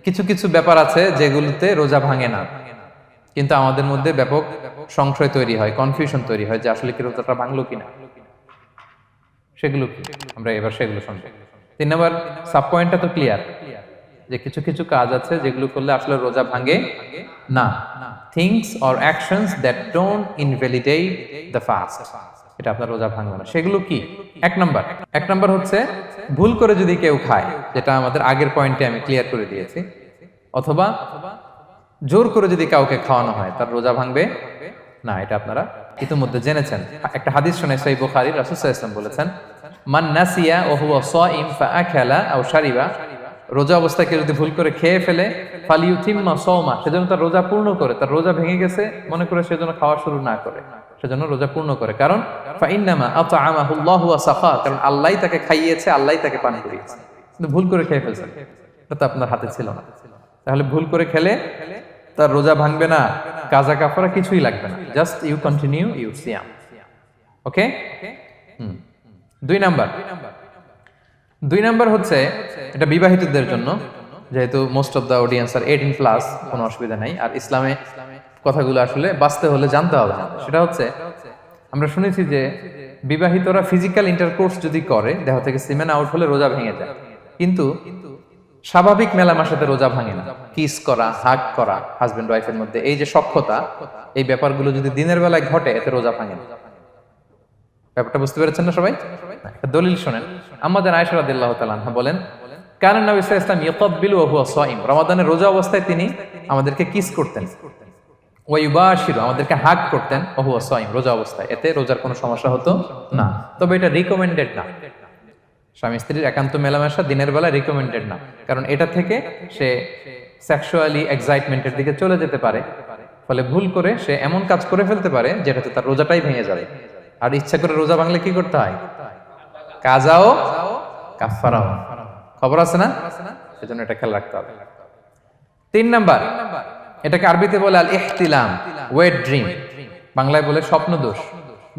কিছু কিছু ব্যাপার আছে যেগুলোতে রোজা ভাঙে না, কিন্তু আমাদের মধ্যে ব্যাপক সংশয় তৈরি হয়, কনফিউশন তৈরি হয় যে আসলে কি রোজাটা ভাঙলো কিনা। সেগুলো কি আমরা এবার সেগুলো শুনবো। 3 নম্বর সাব পয়েন্টটা তো ক্লিয়ার যে কিছু কিছু কাজ আছে যেগুলো করলে আসলে রোজা ভাঙে না। Things or actions that don't invalidate the fast, এটা আপনার রোজা ভাঙবে না। সেগুলো কি? এক নম্বর হচ্ছে ভুল করে যদি কেউ খায়, যেটা আমাদের আগের পয়েন্টে আমি ক্লিয়ার করে দিয়েছি, অথবা জোর করে যদি কাউকে খাওয়ানো হয় তার রোজা ভাঙবে না, এটা আপনারা ইতিমধ্যে জেনেছেন। একটা হাদিস শুনে সহিহ বুখারী, রাসূল সাল্লাল্লাহু আলাইহি ওয়াসাল্লাম বলেছেন, মান নাসিয়া ওয়া হুয়া সাইম ফাআকালা আও শারিবা, রোজা অবস্থায় কেউ যদি ভুল করে খেয়ে ফেলে, ফালিউতিম্মা সাওমা, সেজন্য তার রোজা পূর্ণ করে, তার রোজা ভেঙে গেছে মনে করে সেজন্য খাওয়া শুরু না করে, সেজন্য রোজা পূর্ণ করে। কারণ ফাইন্নামা আতআমাহুল্লাহু ওয়া সাকা, কারণ আল্লাহই তাকে খাইয়েছে, আল্লাহই তাকে পান করিয়েছে। কিন্তু ভুল করে খেয়ে ফেলছেন, এটা তো আপনার হাতে ছিল না। তাহলে ভুল করে খেলে তার রোজা ভাঙবে না, কাজা কাফারা কিছুই লাগবে না, জাস্ট ইউ কন্টিনিউ ইউ সিয়াম। ওকে। 2 নাম্বার হচ্ছে এটা বিবাহিতদের জন্য, যেহেতু মোস্ট অফ দ্য অডিয়েন্স আর 18+, কোনো অসুবিধা নাই। আর ইসলামে কথাগুলো আসলে বাঁচতে হলে জানতে হবে না। সেটা হচ্ছে আমরা শুনেছি যে বিবাহিতরা ফিজিক্যাল ইন্টারকোর্স যদি করে, দেহ থেকে সিমেন আউট হলে রোজা ভেঙে যায়, কিন্তু স্বাভাবিক মেলামেশাতে রোজা ভাঙে না। কিস করা, হাগ করা হাজবেন্ড ওয়াইফের মধ্যে, এই যে সখ্যতা, এই ব্যাপারগুলো যদি দিনের বেলায় ঘটে, এতে রোজা ভাঙে না। ব্যাপারটা বুঝতে পেরেছেন না সবাই? একটা দলিল শোনেন। আমাদের আয়েশা রাদিয়াল্লাহু তাআলা আনহা বলেন, কানা নবী সাল্লাল্লাহু আলাইহি ওয়াসাল্লাম ইয়াকাব্বিলু ওয়া হুয়া সাইম, রমাদানের রোজা অবস্থায় তিনি আমাদেরকে কিস করতেন, ওয়া ইউবাশিরু, আমাদেরকে হাগ করতেন, ওয়া হুয়া সাইম, রোজা অবস্থায়। এতে রোজার কোনো সমস্যা হতো না, তবে এটা রিকমেন্ডেড না। স্বামী স্ত্রীর একান্ত মেলামেশা দিনের বেলা রিকমেন্ডেড না, কারণ এটা থেকে সে সেক্সুয়ালি এক্সাইটমেন্টের দিকে চলে যেতে পারে, ফলে ভুল করে সে এমন কাজ করে ফেলতে পারে যেটাতে তার রোজাটাই ভেঙে যাবে। আর ইচ্ছা করে রোজা ভাঙলে কি করতে হয়? কাজাও কাফারাও, খবর আছে না? সেজন্য এটা খেয়াল রাখতে হবে। 3 নাম্বার, এটাকে আরবিতে বলে আল ইহতিলাম, ওয়েট ড্রিম, বাংলায় বলে স্বপ্ন দোষ।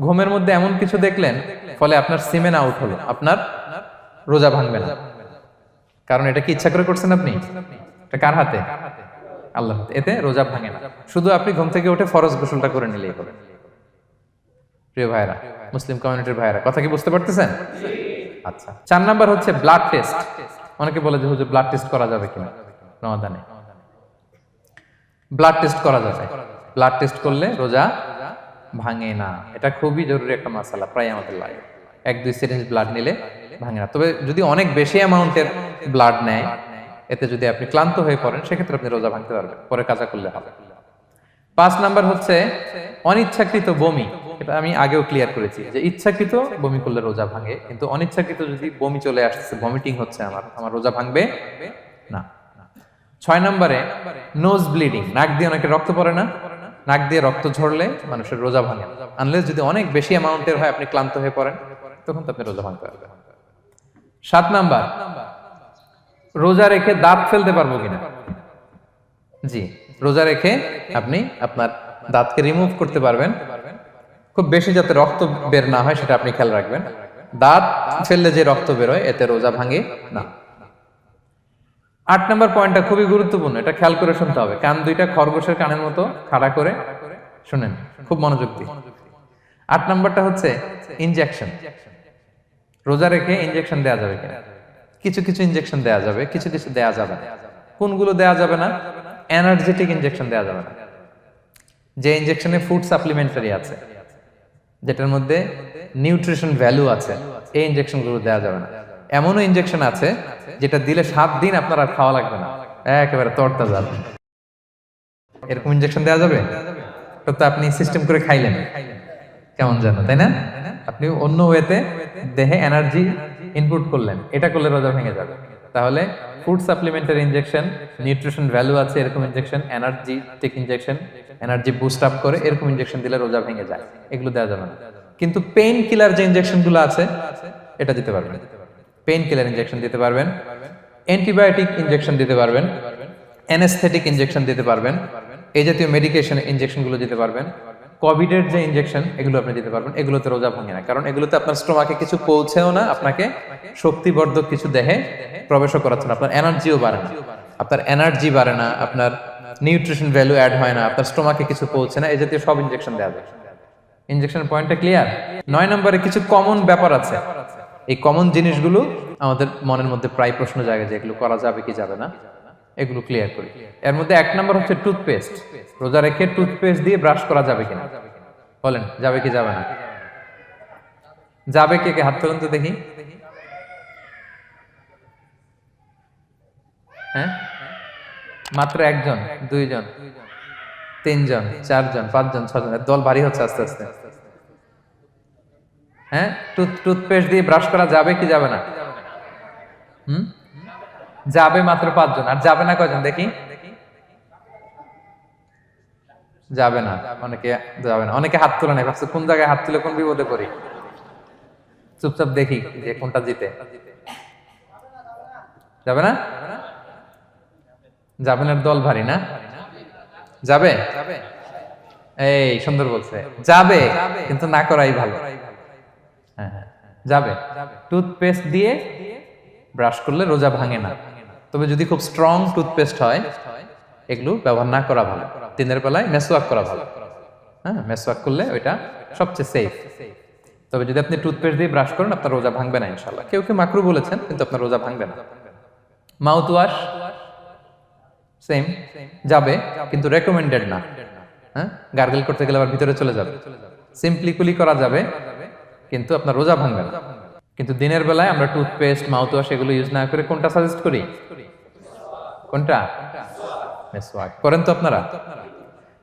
ঘুমের মধ্যে এমন কিছু দেখলেন ফলে আপনার সিমেন আউট হলো, আপনার রোজা ভাঙবে না। কারণ এটা কি ইচ্ছা করে করছেন আপনি? এটা কার হাতে? আল্লাহর হাতে। এতে রোজা ভাঙে না, শুধু আপনি ঘুম থেকে উঠে ফরজ গোসলটা করে নিলেই হবে। প্রিয় ভাইরা, মুসলিম কমিউনিটির ভাইরা, কথা কি বুঝতে পারতেছেন? আচ্ছা। 4 নাম্বার হচ্ছে ব্লাড টেস্ট। অনেকে বলে যে হুজুর ব্লাড টেস্ট করা যাবে কিনা রমাদানে? ব্লাড টেস্ট করা যাবে। ব্লাড টেস্ট করলে রোজা ভাঙে না, এটা খুবই জরুরি একটা মাসালা, প্রায় আমাদের লাগে। 1-2 সিরিঞ্জ ব্লাড নিলে ভাঙে না। তবে যদি অনেক বেশি অ্যামাউন্টের ব্লাড নেয়, এতে যদি আপনি ক্লান্ত হয়ে পড়েন, সেক্ষেত্রে আপনি রোজা ভাঙতে পারবেন, পরে কাজা করলে হবে। 5 নাম্বার হচ্ছে অনিচ্ছাকৃত বমি। এটা আমি আগেও ক্লিয়ার করেছি যে ইচ্ছাকৃত বমি করলে রোজা ভাঙে, কিন্তু অনিচ্ছাকৃত যদি বমি চলে আসছে, ভমিটিং হচ্ছে, আমার রোজা ভাঙবে না। 6 নম্বরে নোজ ব্লিডিং, নাক দিয়ে অনেকে রক্ত পড়ে না, নাক দিয়ে রক্ত ঝরলে মানুষের রোজা ভাঙে না, আনলেস যদি অনেক বেশি অ্যামাউন্টের হয়, আপনি ক্লান্ত হয়ে পড়েন, তখন তো আপনি রোজা ভাঙতে পারবেন। 7 নাম্বার, রোজা রেখে দাঁত ফেলতে পারবো কিনা? জি, রোজা রেখে আপনি আপনার দাঁতকে রিমুভ করতে পারবেন, খুব বেশি যাতে রক্ত বের না হয় সেটা আপনি খেয়াল রাখবেন। দাঁত ফেললে যে রক্ত বেরোয়, এতে রোজা ভাঙে না। 8 নম্বর পয়েন্টটা খুবই গুরুত্বপূর্ণ, এটা খেয়াল করে শুনতে হবে। কান দুইটা খরগোশের কানের মতো খাড়া করে শুনেন, খুব মনোযোগ দিয়ে। 8 নম্বরটা হচ্ছে ইনজেকশন। রোজা রেখে ইনজেকশন দেয়া যাবে কিনা? কিছু কিছু ইনজেকশন দেয়া যাবে, কিছু কিছু দেয়া যাবে না। কোনগুলো দেয়া যাবে না? এনার্জেটিক ইনজেকশন দেয়া যাবে না। যে ইনজেকশনে ফুড সাপ্লিমেন্টারি আছে, যেটার মধ্যে নিউট্রিশন ভ্যালু আছে, এই ইনজেকশনগুলো দেয়া যাবে না। এমনও ইনজেকশন আছে যেটা দিলে 7 দিন আপনার আর খাওয়া লাগবে না, একেবারে তরতাজা। এরকম ইনজেকশন দেওয়া যাবে? তো আপনি সিস্টেম করে খাইলেন কেমন জানো, তাই না? আপনি অন্য ওয়েতে দেহে এনার্জি ইনপুট করলেন, এটা করলে রোজা ভেঙে যাবে। তাহলে food supplementary injection, nutrition value আছে এরকম injection, energetic injection, energy boost up করে এরকম ইনজেকশন দিলে রোজা ভেঙে যায়, এগুলো দেওয়া যাবে না। কিন্তু পেইন কিলার যে ইনজেকশনগুলো আছে, এটা দিতে পারবেন। পেইন কিলার ইনজেকশন দিতে পারবেন, অ্যান্টিবায়োটিক ইনজেকশন দিতে পারবেন, অ্যানেস্থেটিক ইনজেকশন দিতে পারবেন, এই জাতীয় মেডিকেশন ইনজেকশনগুলো দিতে পারবেন। কোভিডের যে ইনজেকশন, এগুলো আপনি দিতে পারবেন। এগুলোতে রোজা ভাঙে না, কারণ এগুলোতে আপনার স্টোমাকে কিছু পৌঁছেও না, আপনাকে শক্তিবর্ধক কিছু দেহে প্রবেশও করাচ্ছে না, আপনার এনার্জিও বাড়ে না। আপনার এনার্জি বাড়ে না, আপনার নিউট্রিশন ভ্যালু অ্যাড হয় না, আপনার স্টোমাকে কিছু পৌঁছে না, এই জাতীয় সব ইনজেকশন দেওয়া যায়। ইনজেকশনের পয়েন্টটা ক্লিয়ার? 9 নম্বরে কিছু কমন ব্যাপার আছে। এই কমন জিনিসগুলো আমাদের মনের মধ্যে প্রায় প্রশ্ন জাগে যে এগুলো করা যাবে কি যাবে না, এগুলো ক্লিয়ার করি। এর মধ্যে 1 নম্বর হচ্ছে টুথপেস্ট। রোজা রেখে টুথপেস্ট দিয়ে ব্রাশ করা যাবে কিনা, বলেন যাবে কি যাবে না? যাবে, কে কে হাত তোলেন তো দেখি। হ্যাঁ, মাত্র 1 জন, 2 জন, 3 জন, 4 জন, 5 জন, 6 জন, দল ভারী হচ্ছে আস্তে আস্তে। হ্যাঁ, টুথপেস্ট দিয়ে ব্রাশ করা যাবে কি যাবে না? যাবে মাত্র 5 জন। আর যাবে না কয়জন দেখি? যাবে না, অনেকে যাবে না, অনেকে হাত তুলে নাই, ভাবছে কোন জায়গায় হাত তুলে কোন বিপদে পড়ি। চুপচাপ দেখি যে কোনটা জিতে। যাবে না? যাবে না, দল ভারী না? যাবে? এই সুন্দর বলছে, যাবে কিন্তু না করাই ভালো। হ্যাঁ হ্যাঁ, যাবে। টুথপেস্ট দিয়ে ব্রাশ করলে রোজা ভাঙে না, তবে যদি খুব স্ট্রং টুথপেস্ট হয় এগুলো ব্যবহার না করা ভালো। দিনের বেলায় মেসওয়াক করা ভালো। হ্যাঁ, মেসওয়াক করলে ওইটা সবচেয়ে সেফ। তবে যদি আপনি টুথপেস্ট দিয়ে ব্রাশ করেন আপনার রোজা ভাঙবে না ইনশাআল্লাহ। কেউ কেউ মাকরু বলেছেন, কিন্তু আপনার রোজা ভাঙবে না। মাউথ ওয়াশ সেম, যাবে কিন্তু রেকমেন্ডেড না। হ্যাঁ, গার্গল করতে গেলে আবার ভিতরে চলে যাবে। সিম্পলি কুলি করা যাবে কিন্তু আপনার রোজা ভাঙবে না। কিন্তু দিনের বেলায় আমরা টুথপেস্ট, মাউথ ওয়াশ এগুলো ইউজ না করে কোনটা সাজেস্ট করি? কোনটা? মেসওয়াক করেন তো আপনারা?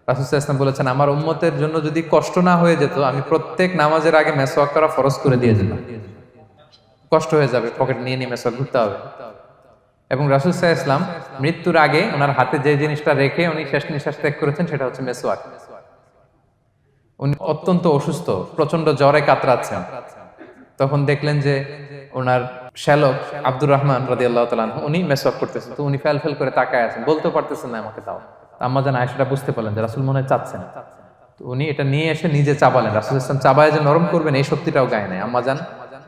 রাসূল সাল্লাল্লাহু আলাইহি ওয়াসাল্লাম বলেছেন, আমার উম্মতের জন্য যদি কষ্ট না হয়ে যেত আমি প্রত্যেক নামাজের আগে মেসওয়াক করা ফরজ করে দিয়ে যেতাম। কষ্ট হয়ে যাবে, পকেট নিয়ে নিয়ে মেসওয়াক ঘুরতে হবে। এবং রাসূল সাল্লাল্লাহু আলাইহি ওয়াসাল্লাম মৃত্যুর আগে ওনার হাতে যে জিনিসটা রেখে উনি শেষ নিঃশ্বাস ত্যাগ করেছেন সেটা হচ্ছে মেসওয়াক। উনি অত্যন্ত অসুস্থ, প্রচন্ড জ্বরে কাতরাচ্ছেন। তখন দেখলেন যে ওনার শ্যালক আব্দুর রহমান রাদিয়াল্লাহু তাআলা আনহু উনি মেসওয়াক করতেছেন, তো উনি ফেল করে তাকায় আছেন, বলতে পারতেছেন না আমাকে দাও। আম্মা জান আয়েশা বুঝতে পারলেন যে রাসূল মনে হয় চাচ্ছেন, তো উনি এটা নিয়ে এসে নিজে চাবালেন। রাসূল ইসলাম চাবায় যে নরম করবেন এই শক্তিটাও গায়ে নাই। আম্মা জান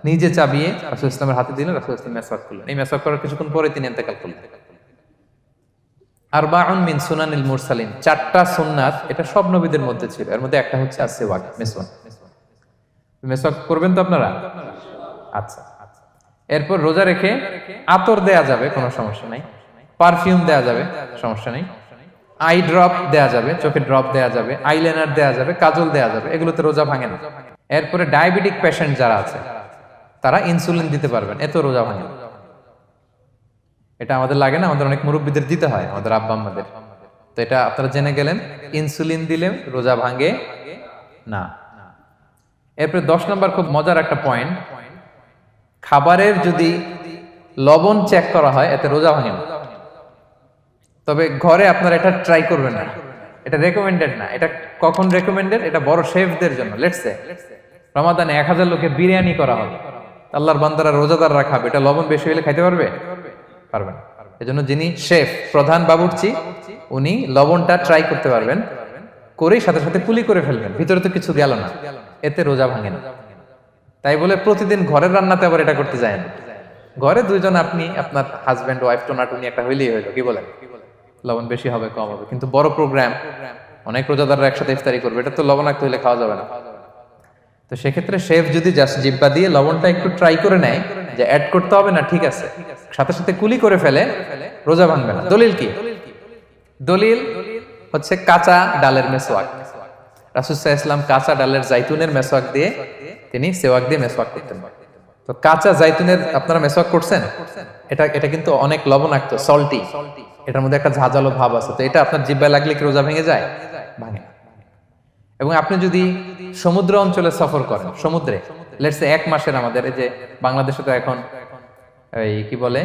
নিজে চাবিয়ে রাসূল ইসলামের হাতে দিলেন, রাসূল ইসলাম মেসওয়াক করলেন। এই মেসওয়াক করার কিছুক্ষণ পরে তিনি ইন্তেকাল করলেন। আরবাউন মিন সুনানিল মুরসালিন, 4টা সুন্নাত, এটা সব নবীদের মধ্যে ছিল। এর মধ্যে একটা হচ্ছে আসওয়াক, মেসওয়াক। মেসওয়াক করবেন তো আপনারা? আচ্ছা। এরপর রোজা রেখে আতর দেয়া যাবে, কোনো সমস্যা নাই। পারফিউম দেয়া যাবে, সমস্যা নেই। আই ড্রপ দেয়া যাবে, চোখে ড্রপ দেয়া যাবে, আইলাইনার দেয়া যাবে, কাজল দেয়া যাবে, এগুলোতে রোজা ভাঙে না। এরপরে ডায়াবেটিক পেশেন্ট যারা আছে তারা ইনসুলিন দিতে পারবেন, এত রোজা ভাঙে না। এটা আমাদের লাগে না, আমাদের অনেক মুরব্বীদের দিতে হয়, আমাদের আব্বা আম্মাদের। তো এটা আপনারা জেনে গেলেন, ইনসুলিন দিলে রোজা ভাঙে না। এরপরে 10 নম্বর খুব মজার একটা পয়েন্ট, খাবারের যদি লবণ চেক করা হয় এতে রোজা ভাঙে না। তবে ঘরে আপনারা এটা ট্রাই করবেন না, এটা রেকমেন্ডেড না। এটা কখন রেকমেন্ডেড? এটা বড় শেফদের জন্য। লেটস সে রমাদানে 1000 লোকে বিরিয়ানি করা হবে, আল্লাহর বান্দারা রোজাদাররা খাবে, এটা লবণ বেশি হলে খাইতে পারবে? পারবে না। এজন্য যিনি শেফ, প্রধান বাবুর্চি, উনি লবণটা ট্রাই করতে পারবেন, করেই সাথে সাথে কুলি করে ফেলবেন, ভিতরে তো কিছু গেল না, এতে রোজা ভাঙে না। তাই বলে প্রতিদিন ঘরের রান্নাতে আবার এটা করতে যায় না। ঘরে 2 জন, আপনি আপনার হাজবেন্ড ওয়াইফ টোনাটুনি একটা হইলেই হইলো, কি বলেন? লবণ বেশি হবে কম হবে, কিন্তু বড় প্রোগ্রাম, অনেক রোজাদাররা একসাথে ইফতারি করবে, এটা তো লবণাক্ত হইলে খাওয়া যাবে না। তো সেক্ষেত্রে শেফ যদি জাস্ট জিব্বা দিয়ে লবণটা একটু ট্রাই করে নেয় যে অ্যাড করতে হবে না, ঠিক আছে, সাথে সাথে কুলি করে ফেলে, রোজা ভাঙবে না। দলিল কি? দলিল হচ্ছে কাঁচা ডালের মেসওয়াক। রাসূল সাল্লাল্লাহু আলাইহি ওয়াসাল্লাম কাঁচা ডালের জাইতুনের মেসওয়াক দিয়ে তিনি সেওয়াক দিয়ে মেসওয়াক করতেন। তো কাঁচা জাইতুনের আপনারা মেসওয়াক করছেন, এটা কিন্তু অনেক লবণাক্ত, সল্টি, এটার মধ্যে একটা ঝাঁঝালো ভাব আছে। তো এটা আপনার জিহ্বায় লাগলে কি রোজা ভেঙে যায়? ভাঙে না। এবং আপনি যদি সমুদ্র অঞ্চলে সফর করেন, সমুদ্রে লেটস সে 1 মাসের, আমাদের এই যে বাংলাদেশে তো এখন এই কি বলে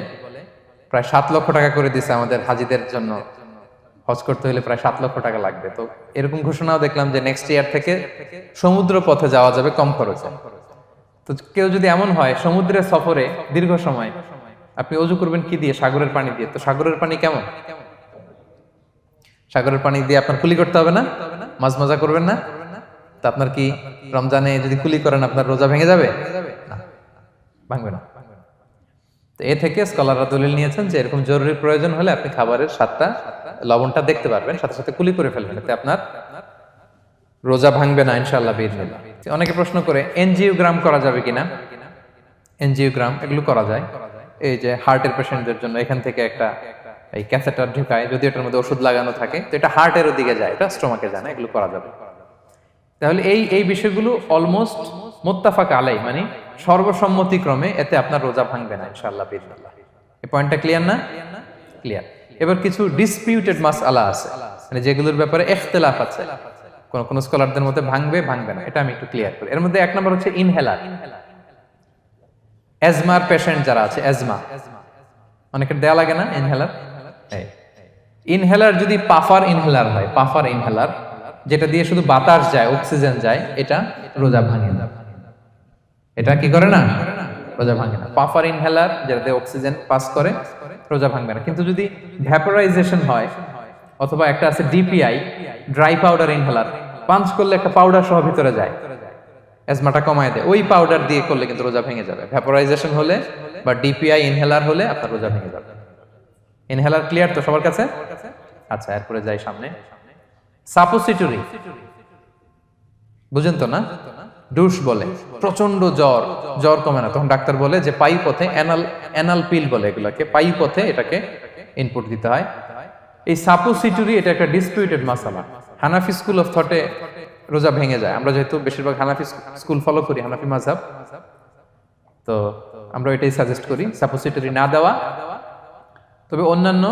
প্রায় 7 লক্ষ টাকা করে দিছে আমাদের হাজিদের জন্য, হজ করতে হলে প্রায় 7 লক্ষ টাকা লাগবে। তো এরকম ঘোষণাও দেখলাম যে নেক্সট ইয়ার থেকে সমুদ্র পথে যাওয়া যাবে কম খরচে। তো কেউ যদি এমন হয় সমুদ্রের সফরে দীর্ঘ সময়, আপনি ওযু করবেন কি দিয়ে? সাগরের পানি দিয়ে। তো সাগরের পানি কেমন? সাগরের পানি দিয়ে আপনার কুলি করতে হবে না? মাছ মজা করবেন না? তা আপনার কি রমজানে যদি কুলি করেন আপনার রোজা ভেঙে যাবে? না, ভাঙবে না। তো এ থেকে স্কলাররা দলিল নিয়েছেন যে এরকম জরুরি প্রয়োজন হলে আপনি খাবারের স্বাদটা লবণটা দেখতে পারবেন, সাথে সাথে কুলি করে ফেলবেন, এতে আপনার রোজা ভাঙবে না ইনশাআল্লাহ বিইজনিল্লাহ। অনেকে প্রশ্ন করে এনজিওগ্রাম করা যাবে কিনা। এনজিওগ্রাম এগুলো করা যায়, এই যে হার্টের পেশেন্টদের জন্য এখান থেকে একটা এই ক্যাথেটার ঢুকায়, যদি এটার মধ্যে ওষুধ লাগানো থাকে তো এটা হার্টের দিকে যায়, এটা স্টোমাকে যায় না, এগুলো করা যাবে। তাহলে এই বিষয়গুলো অলমোস্ট মুত্তাফাক আলাই, মানে সর্বসম্মতিক্রমে এতে আপনার রোজা ভাঙবে না ইনশাআল্লাহ বিইজনিল্লাহ। এই পয়েন্টটা ক্লিয়ার না? ক্লিয়ার। এবার কিছু ডিসপিউটেড মাসআলা আছে, মানে যেগুলোর ব্যাপারে ইখতিলাফ আছে, কোন কোন স্কলারদের মধ্যে ভাঙবে ভাঙবে না, এটা আমি একটু ক্লিয়ার করি। এর মধ্যে এক নম্বর হচ্ছে ইনহেলার। অ্যাজমার পেশেন্ট যারা আছে, অ্যাজমা অনেকের দেয়া লাগে না ইনহেলার। ইনহেলার যদি পাফার ইনহেলার হয়, পাফার ইনহেলার যেটা দিয়ে শুধু বাতাস যায়, অক্সিজেন যায়, এটা রোজা ভাঙে না। এটা কি করে না? রোজা ভাঙে না। পাফার ইনহেলার যেটাতে অক্সিজেন পাস করে, রোজা ভাঙবে না। কিন্তু যদি ভ্যাপোরাইজেশন হয়, অথবা একটা আছে DPI, dry powder inhaler, punch করলে একটা পাউডার সহ ভিতরে যায়, অ্যাজমাটা কমায় দেয়, ওই পাউডার দিয়ে করলে কিন্তু রোজা ভেঙে যাবে। ভ্যাপোরাইজেশন হলে বা ডিপিআই ইনহেলার হলে আপনার রোজা ভেঙে যাবে। ইনহেলার ক্লিয়ার তো সবার কাছে? আচ্ছা, এরপরে যাই সামনে। সাপোসিটরি বুঝেন তো না? ডুশ বলে, প্রচন্ড জ্বর কমে না, তখন ডাক্তার বলে যে পাই পথে অ্যানাল পিল বলে এগুলাকে, পাই পথে এটাকে ইনপুট দিতে হয়। এই সাপোসিটরি এটা একটা ডিসপিউটেড মাসালা। হানাফি স্কুল অফ থটে রোজা ভেঙে যায়। আমরা যেহেতু বেশিরভাগ হানাফি স্কুল ফলো করি, হানাফি মাযহাব, তো আমরা এটাই সাজেস্ট করি সাপোসিটরি না দেওয়া। তবে অন্যান্য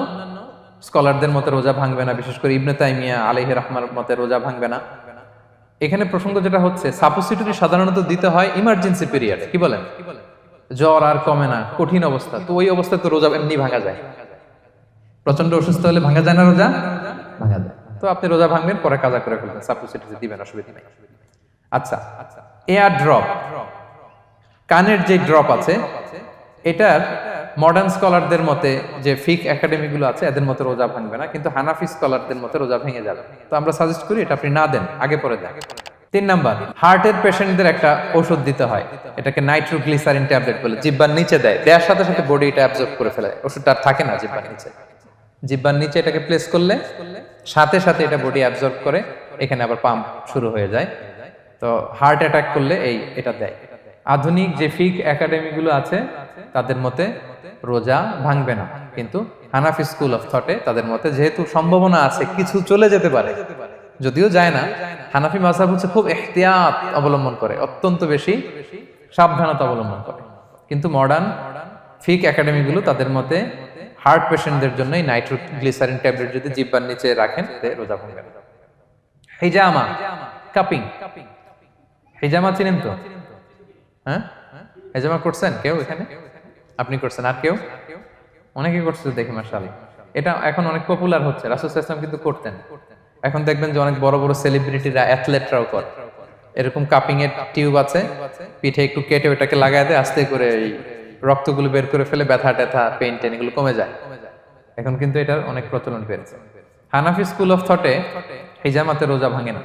স্কলারদের মতে রোজা ভাঙবে না, বিশেষ করে ইবনে তাইমিয়া আলাইহি রাহমার মতে রোজা ভাঙবে না। এখানে প্রসঙ্গ যেটা হচ্ছে, সাপোসিটরি সাধারণত দিতে হয় ইমার্জেন্সি পিরিয়ড, কি বলেন, জ্বর আর কমে না, কঠিন অবস্থা, তো ওই অবস্থায় তো রোজা এমনি ভাঙা যায়। প্রচন্ড অসুস্থ হলে ভাঙা যায় না রোজা? ভাঙা যায়। তো আপনি রোজা ভাঙবেন, পরে কাজা করে ফেলবেন, সাপোসিটরি দিবেন, অসুবিধা নেই। আচ্ছা, এয়ার ড্রপ, কানের যে ড্রপ আছে, এটার মডার্ন স্কলারদের মতে, যে ফিক একাডেমি গুলো আছে, এদের মতে রোজা ভাঙবে না, কিন্তু হানাফি স্কলারদের মতে রোজা ভেঙে যাবে। তো আমরা সাজেস্ট করি এটা আপনি না দেন, আগে পরে দেন। 3 নাম্বার, হার্টের পেশেন্টদের একটা ওষুধ দিতে হয়, এটাকে নাইট্রোগ্লিসারিন ট্যাবলেট বলে, জিহ্বার নিচে দেয়, দেওয়ার সাথে সাথে বডি এটা অ্যাবজর্ব করে ফেলে, ওষুধটা আর থাকে না জিহ্বার নিচে। জিহ্বার নিচে এটাকে প্লেস করলে সাথে সাথে এটা বডি অ্যাবজর্ব করে, এখানে আবার পাম্প শুরু হয়ে যায়। তো হার্ট অ্যাটাক করলে এটা দেয়। আধুনিক যে ফিক একাডেমি গুলো আছে তাদের মতে রোজা ভাঙবে না, কিন্তু হানাফি স্কুল অফ থটে তাদের মতে যেহেতু সম্ভাবনা আছে কিছু চলে যেতে পারে, যদিও যায় না, হানাফি মাযহাব হচ্ছে খুব ইহতিয়াত অবলম্বন করে, অত্যন্ত বেশি সাবধানতা অবলম্বন করে। কিন্তু মডার্ন ফিক একাডেমি গুলো তাদের মতে হার্ট পেশেন্টদের জন্য এই নাইট্রোগ্লিসারিন ট্যাবলেট যদি জিহ্বার নিচে রাখেন তাতে রোজা ভাঙবে না। হিজামা, কাপিং, হিজামা চিনেন তো? হ্যাঁ, হিজামা করছেন কেউ এখানে? আপনি করছেন, আর কেউ? অনেকে করছে দেখি মাশাআল্লাহ। এটা এখন অনেক পপুলার হচ্ছে, রাসূল সাল্লাল্লাহু আলাইহি ওয়াসাল্লাম কিন্তু করতেন। এখন দেখবেন যে অনেক বড় বড় সেলিব্রিটিরা, অ্যাথলেটরাও করে। এরকম কাপিং এর টিউব আছে, পিঠে একটু কেটে ওটাকে লাগায় দেয়, আস্তে করে এই রক্তগুলো বের করে ফেলে, ব্যথা ট্যাথা, পেইন টেন এগুলো কমে যায়। এখন কিন্তু এটার অনেক প্রচলন বেড়েছে। হানাফি স্কুল অফ থটে হিজামাতে রোজা ভাঙে না,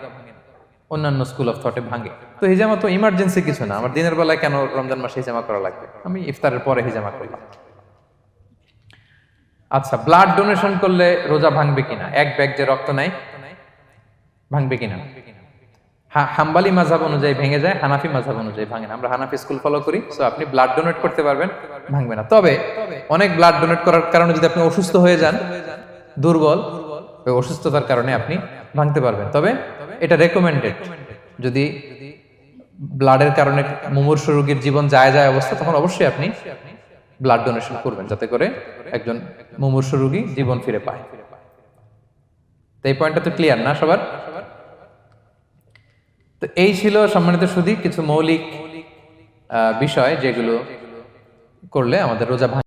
অন্যান্য স্কুল অফ থটে ভাঙে। তো হিজামা তো ইমার্জেন্সি কিছু না, আমার দিনের বেলায় কেন রমজান মাসে হিজামা করা লাগবে, আমি ইফতারের পরে হিজামা করলাম। আচ্ছা, ব্লাড ডোনেশন করলে রোজা ভাঙবে কিনা, এক ব্যাগ যে রক্ত নেয় ভাঙবে কিনা? হাম্বালি মাযহাব অনুযায়ী ভেঙে যায়, হানাফি মাযহাব অনুযায়ী ভাঙে না। আমরা হানাফি স্কুল ফলো করি, সো আপনি ব্লাড ডোনেট করতে পারবেন, ভাঙবে না। তবে অনেক ব্লাড ডোনেট করার কারণে যদি আপনি অসুস্থ হয়ে যান, দুর্বল, ওই অসুস্থতার কারণে আপনি ভাঙতে পারবেন। তবে এটা রেকমেন্ডেড, যদি ব্লাডের কারণে মুমূর্ষু রোগীর জীবন যায় অবস্থা, তখন অবশ্যই আপনি ব্লাড ডোনেশন করবেন, যাতে করে একজন মুমূর্ষু রোগী জীবন ফিরে পায়। তো এই পয়েন্টটা তো ক্লিয়ার না সবার? তো এই ছিল সম্মানিত সুধী কিছু মৌলিক বিষয় যেগুলো করলে আমাদের রোজা